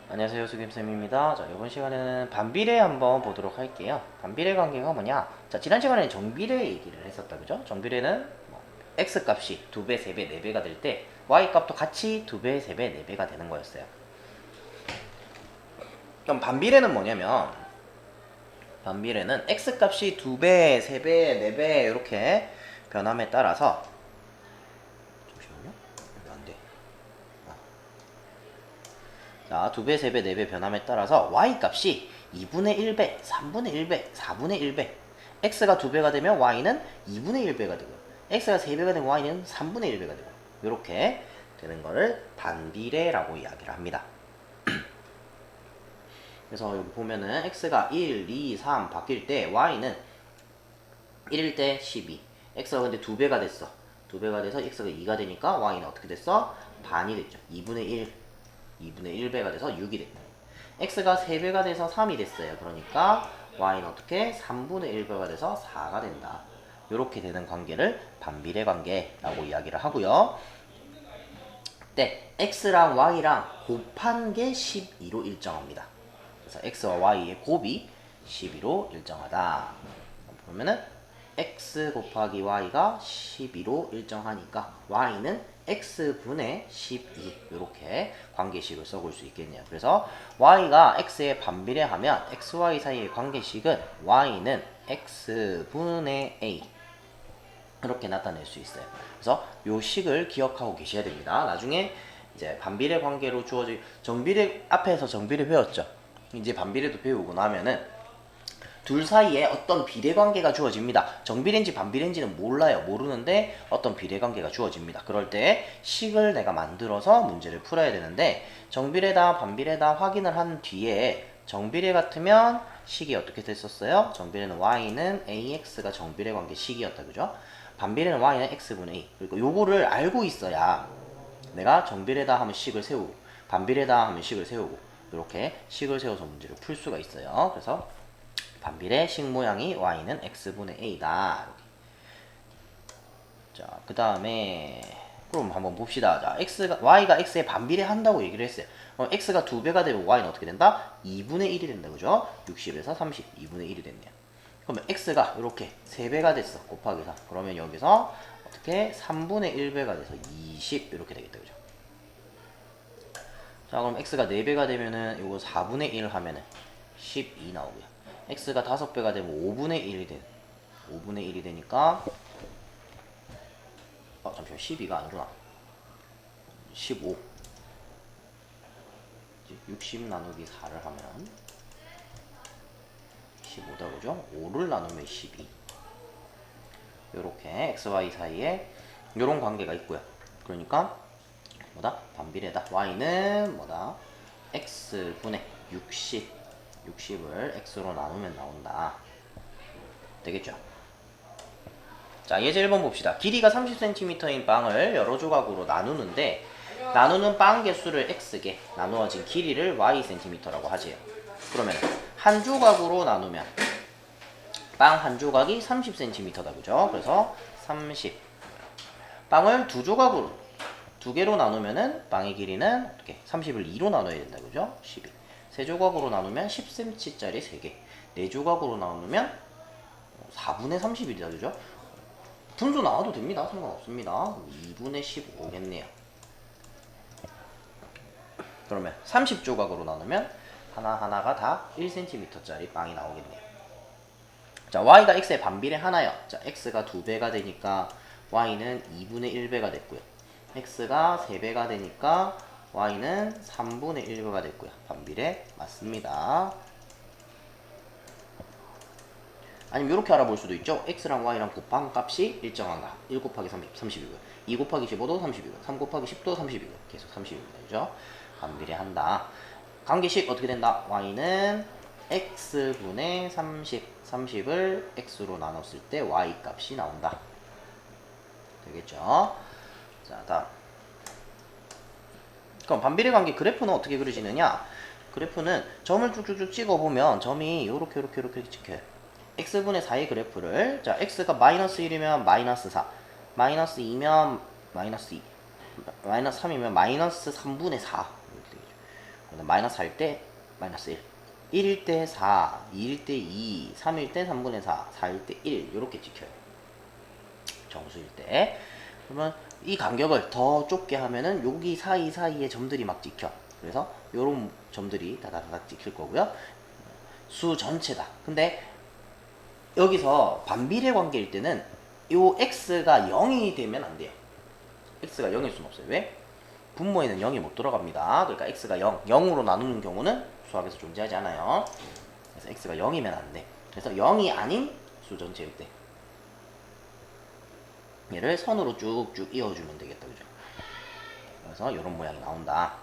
안녕하세요, 수김쌤입니다. 자, 이번 시간에는 반비례 한번 보도록 할게요. 반비례 관계가 뭐냐? 자, 지난 시간에 정비례 얘기를 했었다, 그죠? 정비례는 뭐 x 값이 2배, 3배, 4배가 될 때 y 값도 같이 2배, 3배, 4배가 되는 거였어요. 그럼 반비례는 뭐냐면 반비례는 x 값이 2배, 3배, 4배 이렇게 변함에 따라서 잠시만요. 이거 안 돼. 자, 2배, 3배, 4배 변함에 따라서 y 값이 2분의 1배, 3분의 1배, 4분의 1배. x가 2배가 되면 y는 2분의 1배가 되고, x가 3배가 되면 y는 3분의 1배가 되고, 이렇게 되는 거를 반비례라고 이야기를 합니다. 그래서 여기 보면은 x가 1, 2, 3 바뀔 때 y는 1일 때 12. x가 근데 2배가 됐어. 2배가 돼서 x가 2가 되니까 y는 어떻게 됐어? 반이 됐죠. 2분의 1. 2분의 1배가 돼서 6이 됐다. x가 3배가 돼서 3이 됐어요. 그러니까 y는 어떻게 3분의 1배가 돼서 4가 된다. 이렇게 되는 관계를 반비례 관계라고 이야기를 하고요. 네, x랑 y랑 곱한 게 12로 일정합니다. 그래서 x와 y의 곱이 12로 일정하다. 그러면은 x 곱하기 y가 12로 일정하니까 y는 x분의 12 이렇게 관계식을 써볼 수 있겠네요. 그래서 y가 x에 반비례하면 xy 사이의 관계식은 y는 x분의 a 이렇게 나타낼 수 있어요. 그래서 요 식을 기억하고 계셔야 됩니다. 나중에 이제 반비례 관계로 주어질 정비례 앞에서 정비례 배웠죠. 이제 반비례도 배우고 나면은 둘 사이에 어떤 비례관계가 주어집니다. 정비례인지 반비례인지는 몰라요. 모르는데 어떤 비례관계가 주어집니다. 그럴 때 식을 내가 만들어서 문제를 풀어야 되는데 정비례다 반비례다 확인을 한 뒤에 정비례 같으면 식이 어떻게 됐었어요? 정비례는 y는 ax가 정비례 관계 식이었다. 그죠? 반비례는 y는 x분의 a. 그리고 요거를 알고 있어야 내가 정비례다 하면 식을 세우고 반비례다 하면 식을 세우고 이렇게 식을 세워서 문제를 풀 수가 있어요. 그래서 반비례 식 모양이 y는 x분의 a다. 자, 그 다음에 그럼 한번 봅시다. 자, y가 x에 반비례 한다고 얘기를 했어요. x가 2배가 되면 y는 어떻게 된다? 2분의 1이 된다. 그죠? 60에서 30, 2분의 1이 됐네요. 그러면 x가 이렇게 3배가 됐어. 곱하기 4. 그러면 여기서 어떻게 3분의 1배가 돼서 20 이렇게 되겠다. 그죠? 자, 그럼 x가 4배가 되면은 이거 4분의 1 하면은 12 나오고요. x가 5배가 되면 5분의 1이 돼. 5분의 1이 되니까 잠시만 12가 아니구나. 15. 60 나누기 4를 하면 15다 그죠? 5를 나누면 12. 요렇게 xy 사이에 요런 관계가 있고요. 그러니까 뭐다? 반비례다. y는 뭐다? x분의 60. 60을 x로 나누면 나온다. 되겠죠? 자, 예제 1번 봅시다. 길이가 30cm인 빵을 여러 조각으로 나누는데 나누는 빵 개수를 x개, 나누어진 길이를 ycm라고 하지요. 그러면 한 조각으로 나누면 빵 한 조각이 30cm다. 그죠? 그래서 30. 빵을 두 조각으로, 두 개로 나누면은 빵의 길이는 어떻게? 30을 2로 나눠야 된다. 그죠? 12. 세 조각으로 나누면 10cm짜리 3개. 네 조각으로 나누면 4분의 30이다. 그죠? 분수 나와도 됩니다. 상관없습니다. 2분의 15겠네요. 그러면 30조각으로 나누면 하나하나가 다 1cm짜리 빵이 나오겠네요. 자, y가 x의 반비례 하나요. 자, x가 2배가 되니까 y는 2분의 1배가 됐고요. x가 3배가 되니까 y는 3분의 1배가 됐고요. 반비례 맞습니다. 아니면 이렇게 알아볼 수도 있죠. x랑 y랑 곱한 값이 일정한가. 1 곱하기 30, 30이고요. 2 곱하기 15도 30이고요. 3 곱하기 10도 30이고요. 계속 30입니다. 그죠? 반비례한다. 관계식 어떻게 된다? y는 x분의 30, 30을 x로 나눴을 때 y 값이 나온다. 되겠죠? 자, 다음. 그럼 반비례 관계 그래프는 어떻게 그려지느냐? 그래프는 점을 쭉쭉쭉 찍어보면 점이 요렇게 찍혀요. x분의 4의 그래프를, 자, x가 마이너스 1이면 마이너스 4, 마이너스 2면 마이너스 2, 마이너스 3이면 마이너스 3분의 4. 마이너스 4일 때 마이너스 1, 1일 때 4, 2일 때 2, 3일 때 3분의 4, 4일 때 1 이렇게 찍혀요. 정수일 때. 그러면 이 간격을 더 좁게 하면은 여기 사이사이에 점들이 막 찍혀. 그래서 요런 점들이 다다다닥 찍힐 거고요. 수 전체다. 근데 여기서 반비례 관계일 때는 요 x가 0이 되면 안 돼요. x가 0일 수는 없어요. 왜? 분모에는 0이 못 들어갑니다. 그러니까 x가 0, 0으로 나누는 경우는 수학에서 존재하지 않아요. 그래서 x가 0이면 안 돼. 그래서 0이 아닌 수 전체일 때 얘를 선으로 쭉쭉 이어주면 되겠다. 그죠? 그래서 이런 모양이 나온다.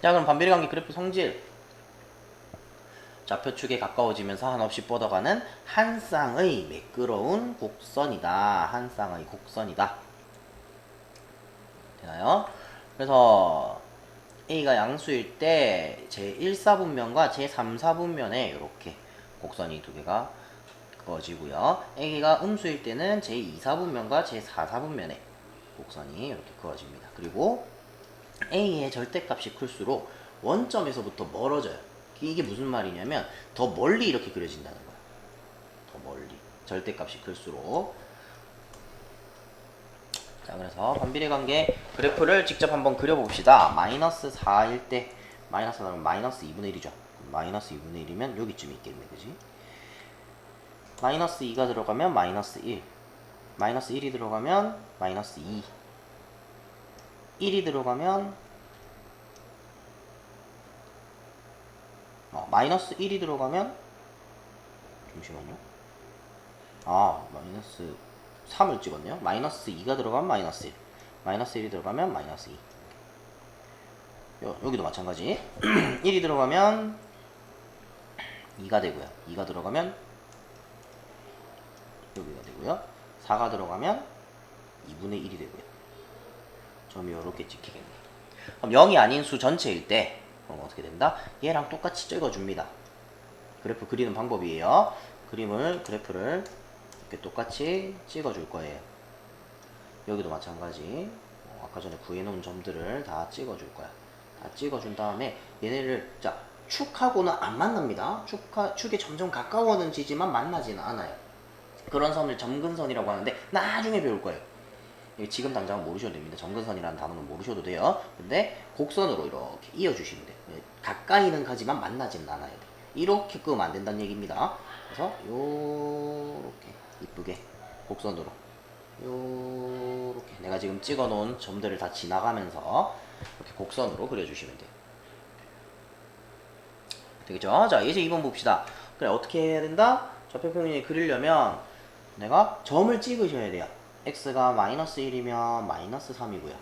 자, 그럼 반비례 관계 그래프 성질. 좌표축에 가까워지면서 한없이 뻗어가는 한 쌍의 매끄러운 곡선이다. 한 쌍의 곡선이다. 되나요? 그래서 A가 양수일 때 제1사분면과 제3사분면에 이렇게 곡선이 두 개가 그어지고요. A가 음수일 때는 제2사분면과 제4사분면에 곡선이 이렇게 그어집니다. 그리고 A의 절대값이 클수록 원점에서부터 멀어져요. 이게 무슨 말이냐면 더 멀리 이렇게 그려진다는 거야. 더 멀리. 절대값이 클수록. 자, 그래서 반비례 관계 그래프를 직접 한번 그려봅시다. 마이너스 4일 때 마이너스 4면 마이너스 2분의 1이죠. 마이너스 2분의 1이면 여기쯤에 있겠네. 그지? 마이너스 2가 들어가면 마이너스 1. 마이너스 1이 들어가면 마이너스 2. 1이 들어가면 마이너스 1이 들어가면 잠시만요. 마이너스 3을 찍었네요. 마이너스 2가 들어가면 마이너스 1. 마이너스 1이 들어가면 마이너스 2. 여기도 마찬가지. 1이 들어가면 2가 되고요. 2가 들어가면 여기가 되고요. 4가 들어가면 2분의 1이 되고요. 점이 이렇게 찍히겠네요. 그럼 0이 아닌 수 전체일 때 그럼 어떻게 된다? 얘랑 똑같이 찍어줍니다. 그래프 그리는 방법이에요. 그래프를 이렇게 똑같이 찍어줄 거예요. 여기도 마찬가지. 아까 전에 구해놓은 점들을 다 찍어줄 거야. 다 찍어준 다음에 얘네를 자 축하고는 안 만납니다. 축에 점점 가까워지지만 만나지는 않아요. 그런 선을 점근선이라고 하는데 나중에 배울 거예요. 지금 당장은 모르셔도 됩니다. 점근선이라는 단어는 모르셔도 돼요. 근데 곡선으로 이렇게 이어주시면 돼요. 가까이는 가지만 만나지는 않아야 돼요. 이렇게 끄면 안 된다는 얘기입니다. 그래서 요렇게 이쁘게 곡선으로 요렇게 내가 지금 찍어 놓은 점들을 다 지나가면서 이렇게 곡선으로 그려주시면 돼요. 되겠죠? 자, 이제 2번 봅시다. 그래, 어떻게 해야 된다? 좌표평면이 그리려면 내가 점을 찍으셔야 돼요. x가 마이너스 1이면 마이너스 3이고요.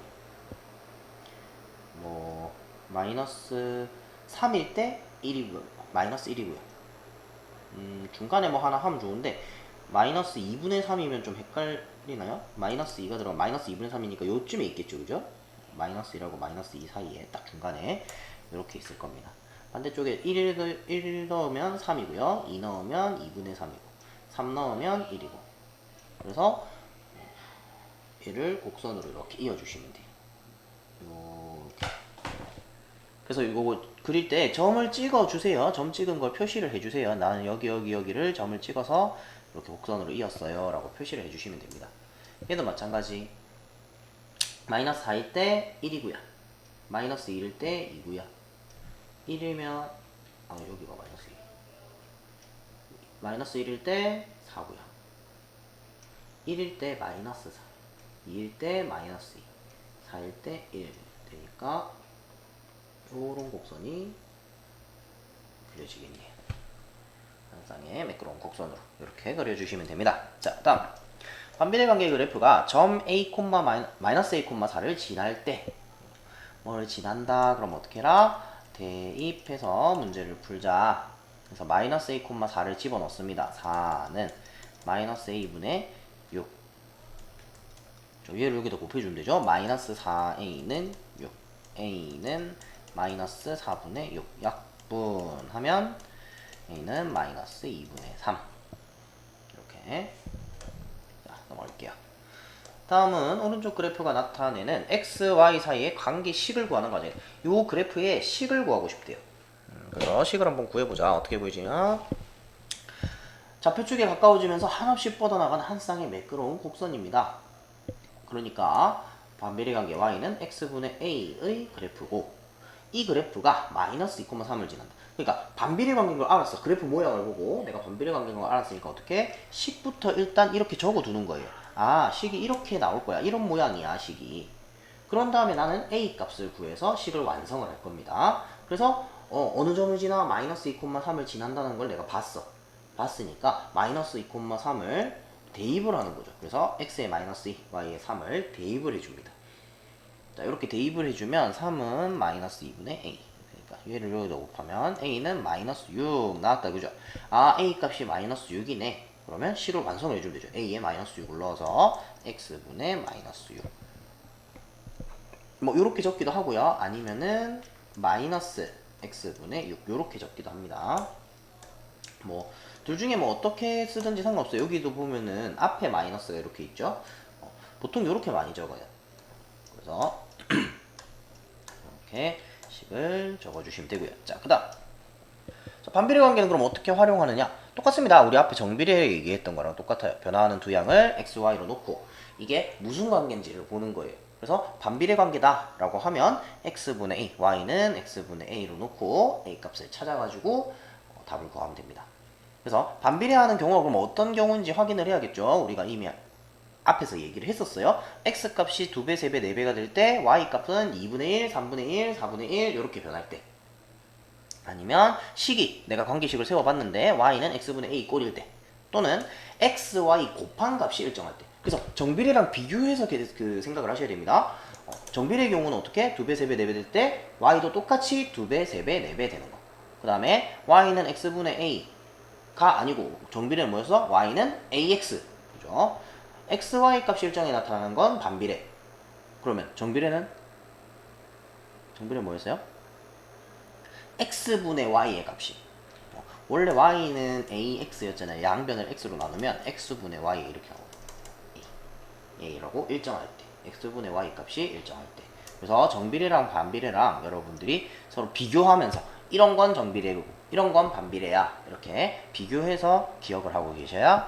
마이너스 3일 때 1이고요. 마이너스 1이고요. 중간에 뭐 하나 하면 좋은데 마이너스 2분의 3이면 좀 헷갈리나요? 마이너스 2가 들어가면 마이너스 2분의 3이니까 요쯤에 있겠죠. 그죠? 마이너스 1하고 마이너스 2 사이에 딱 중간에 이렇게 있을 겁니다. 반대쪽에 1 넣으면 3이고요. 2 넣으면 2분의 3이고 3 넣으면 1이고 그래서 얘를 곡선으로 이렇게 이어주시면 돼요. 이렇게. 그래서 이거 그릴 때 점을 찍어주세요. 점 찍은 걸 표시를 해주세요. 나는 여기를 점을 찍어서 이렇게 곡선으로 이었어요. 라고 표시를 해주시면 됩니다. 얘도 마찬가지. 마이너스 4일 때 1이고요. 마이너스 1일 때 2고요. 1이면 여기가 마이너스 1. 마이너스 1일 때 4고요. 1일 때 마이너스 4. 2일 때 마이너스 2. 4일 때 1 되니까 요런 곡선이 그려지겠네요. 한 쌍의 매끄러운 곡선으로 이렇게 그려주시면 됩니다. 자, 다음 반비례 관계 그래프가 점 A, 마이너스 A, 4를 지날 때 뭘 지난다? 그럼 어떻게 해라? 대입해서 문제를 풀자. 그래서 마이너스 A, 4를 집어넣습니다. 4는 마이너스 A분의 6. 얘를 여기다 곱해주면 되죠. 마이너스 4A는 6. A는 마이너스 4분의 6. 약분하면 A는 마이너스 2분의 3. 이렇게. 자, 넘어갈게요. 다음은 오른쪽 그래프가 나타내는 x, y 사이의 관계식을 구하는 과정이에요. 요 그래프의 식을 구하고 싶대요. 그래서 식을 한번 구해보자. 어떻게 보이지냐? 좌표축에 가까워지면서 한없이 뻗어나가는 한 쌍의 매끄러운 곡선입니다. 그러니까 반비례 관계 y는 x분의 a의 그래프고 이 그래프가 마이너스 2,3을 지난다. 그러니까 반비례 관계인 걸 알았어. 그래프 모양을 보고 내가 반비례 관계인 걸 알았으니까 어떻게? 식부터 일단 이렇게 적어두는 거예요. 아, 식이 이렇게 나올 거야. 이런 모양이야, 식이. 그런 다음에 나는 a 값을 구해서 식을 완성을 할 겁니다. 그래서 어느 점을 지나 마이너스 2,3을 지난다는 걸 내가 봤어. 봤으니까 마이너스 2,3을 대입을 하는 거죠. 그래서 x에 마이너스 2, y에 3을 대입을 해줍니다. 자, 이렇게 대입을 해주면 3은 마이너스 2분의 a. 그러니까 얘를 여기다 곱하면 a는 마이너스 6 나왔다. 그죠? 아, a 값이 마이너스 6이네. 그러면 C를 완성을 해주면 되죠. a에 마이너스 6을 넣어서 x분의 마이너스 6. 뭐 요렇게 적기도 하고요. 아니면은 마이너스 x분의 6 요렇게 적기도 합니다. 뭐 둘 중에 뭐 어떻게 쓰든지 상관없어요. 여기도 보면은 앞에 마이너스가 이렇게 있죠. 보통 요렇게 많이 적어요. 그래서 이렇게 식을 적어주시면 되고요. 자, 그 다음 반비례 관계는 그럼 어떻게 활용하느냐? 똑같습니다. 우리 앞에 정비례 얘기했던 거랑 똑같아요. 변화하는 두 양을 x, y로 놓고 이게 무슨 관계인지를 보는 거예요. 그래서 반비례 관계다 라고 하면 x분의 a, y는 x분의 a로 놓고 a 값을 찾아가지고 답을 구하면 됩니다. 그래서 반비례하는 경우가 그럼 어떤 경우인지 확인을 해야겠죠. 우리가 이미 앞에서 얘기를 했었어요. x 값이 2배, 3배, 4배가 될 때 y 값은 2분의 1, 3분의 1, 4분의 1 이렇게 변할 때, 아니면 식이 내가 관계식을 세워봤는데 y는 x분의 a 꼴일 때, 또는 x, y 곱한 값이 일정할 때. 그래서 정비례랑 비교해서 그 생각을 하셔야 됩니다. 정비례의 경우는 어떻게? 2배, 3배, 4배 될 때 y도 똑같이 2배, 3배, 4배 되는 거. 그 다음에 y는 x분의 a가 아니고 정비례는 뭐였어? y는 ax. 그죠? x, y 값이 일정에 나타나는 건 반비례. 그러면 정비례는 뭐였어요? x분의 y의 값이, 원래 y는 ax였잖아요. 양변을 x로 나누면 x분의 y 이렇게 나오고 a라고 일정할 때, x분의 y 값이 일정할 때. 그래서 정비례랑 반비례랑 여러분들이 서로 비교하면서 이런 건 정비례고 이런 건 반비례야, 이렇게 비교해서 기억을 하고 계셔야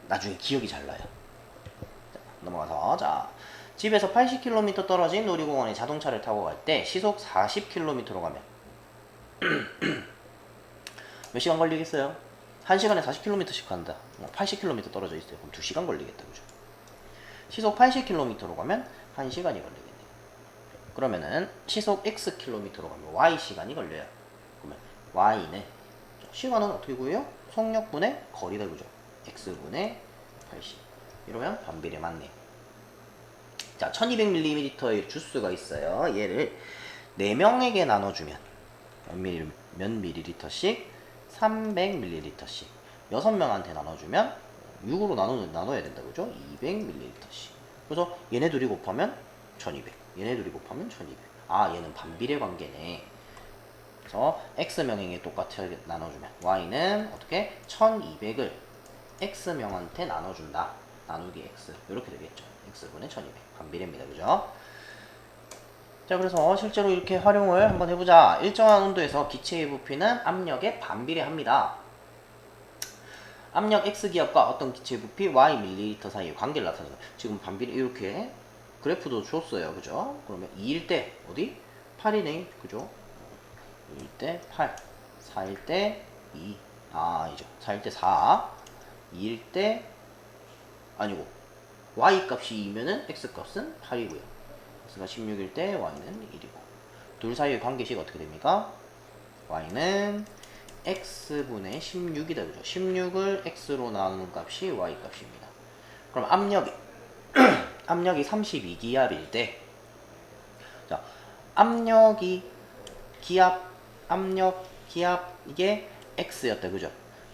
나중에 기억이 잘 나요. 자, 넘어가서, 자, 집에서 80km 떨어진 놀이공원에 자동차를 타고 갈 때 시속 40km로 가면 몇 시간 걸리겠어요? 1시간에 40km씩 간다. 80km 떨어져 있어요. 그럼 2시간 걸리겠다. 그죠? 시속 80km로 가면 1시간이 걸리겠네요. 그러면은 시속 xkm로 가면 y시간이 걸려요. 그러면 y는, 시간은 어떻게 구해요? 속력분의 거리다. 그죠? x분의 80. 이러면 반비례 맞네요. 자, 1200ml의 주스가 있어요. 얘를 4명에게 나눠주면 몇 ml씩? 300ml씩. 6명한테 나눠주면 6으로 나눠야 된다. 그죠? 200ml씩. 그래서 얘네 둘이 곱하면 1200. 얘네 둘이 곱하면 1200. 아, 얘는 반비례 관계네. 그래서 x명에게 똑같이 나눠주면 y는 어떻게? 1200을 x명한테 나눠준다. 나누기 x. 이렇게 되겠죠. x분의 1200. 반비례입니다. 그죠? 자, 그래서 실제로 이렇게 활용을 한번 해보자. 일정한 온도에서 기체의 부피는 압력에 반비례합니다. 압력 X기압과 어떤 기체의 부피 Y 밀리리터 사이의 관계를 나타내는 거예요. 지금 반비례 이렇게 그래프도 줬어요. 그죠? 그러면 2일 때 어디? 8이네. 그죠? 2일 때 8, 4일 때 2, 이죠. 4일 때 4, 2일 때 아니고 Y 값이 2면은 X 값은 8이고요. X가 16일 때 Y는 1이고. 둘 사이의 관계식 어떻게 됩니까? Y는 X분의 16이다. 그죠? 16을 X로 나누는 값이 Y 값입니다. 그럼 압력이 32기압일 때, 자, 압력, 기압, 이게 X였다. 그죠?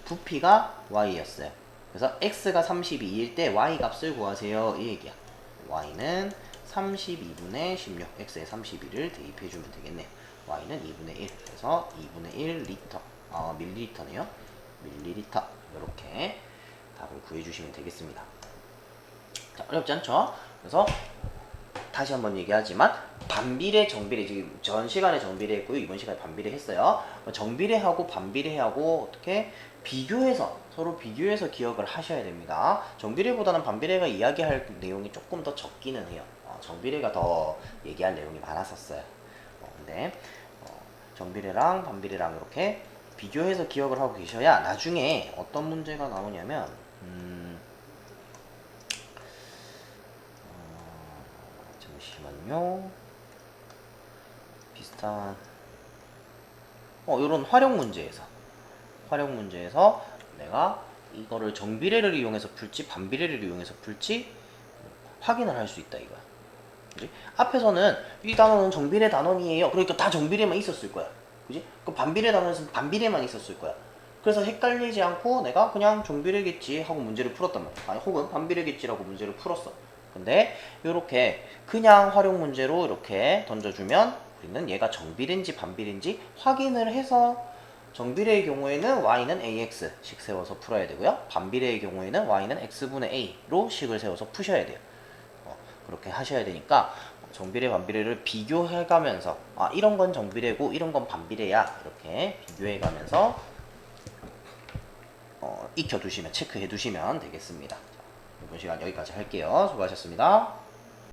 부피가 Y였어요. 그래서 X가 32일 때 Y 값을 구하세요. 이 얘기야. Y는 32분의 16, X에 31을 대입해주면 되겠네요. Y는 2분의 1, 그래서 2분의 1 리터, 밀리리터네요. 밀리리터. 이렇게 답을 구해주시면 되겠습니다. 자, 어렵지 않죠? 그래서 다시 한번 얘기하지만 반비례, 정비례, 지금 전 시간에 정비례 했고요. 이번 시간에 반비례 했어요. 정비례하고 반비례하고 어떻게 비교해서 서로 비교해서 기억을 하셔야 됩니다. 정비례보다는 반비례가 이야기할 내용이 조금 더 적기는 해요. 정비례가 더 얘기할 내용이 많았었어요. 근데 정비례랑 반비례랑 이렇게 비교해서 기억을 하고 계셔야 나중에 어떤 문제가 나오냐면 잠시만요. 비슷한 이런 활용 문제에서 내가 이거를 정비례를 이용해서 풀지 반비례를 이용해서 풀지 확인을 할 수 있다 이거야. 그지? 앞에서는 이 단어는 정비례 단원이에요. 그러니까 다 정비례만 있었을 거야. 그지? 그 반비례 단원에서는 반비례만 있었을 거야. 그래서 헷갈리지 않고 내가 그냥 정비례겠지 하고 문제를 풀었단 말이야. 아니, 혹은 반비례겠지라고 문제를 풀었어. 근데 이렇게 그냥 활용 문제로 이렇게 던져주면 우리는 얘가 정비례인지 반비례인지 확인을 해서 정비례의 경우에는 y는 ax식 세워서 풀어야 되고요. 반비례의 경우에는 y는 x분의 a로 식을 세워서 푸셔야 돼요. 그렇게 하셔야 되니까 정비례 반비례를 비교해가면서 이런 건 정비례고 이런 건 반비례야 이렇게 비교해가면서 익혀두시면 체크해두시면 되겠습니다. 이번 시간 여기까지 할게요. 수고하셨습니다.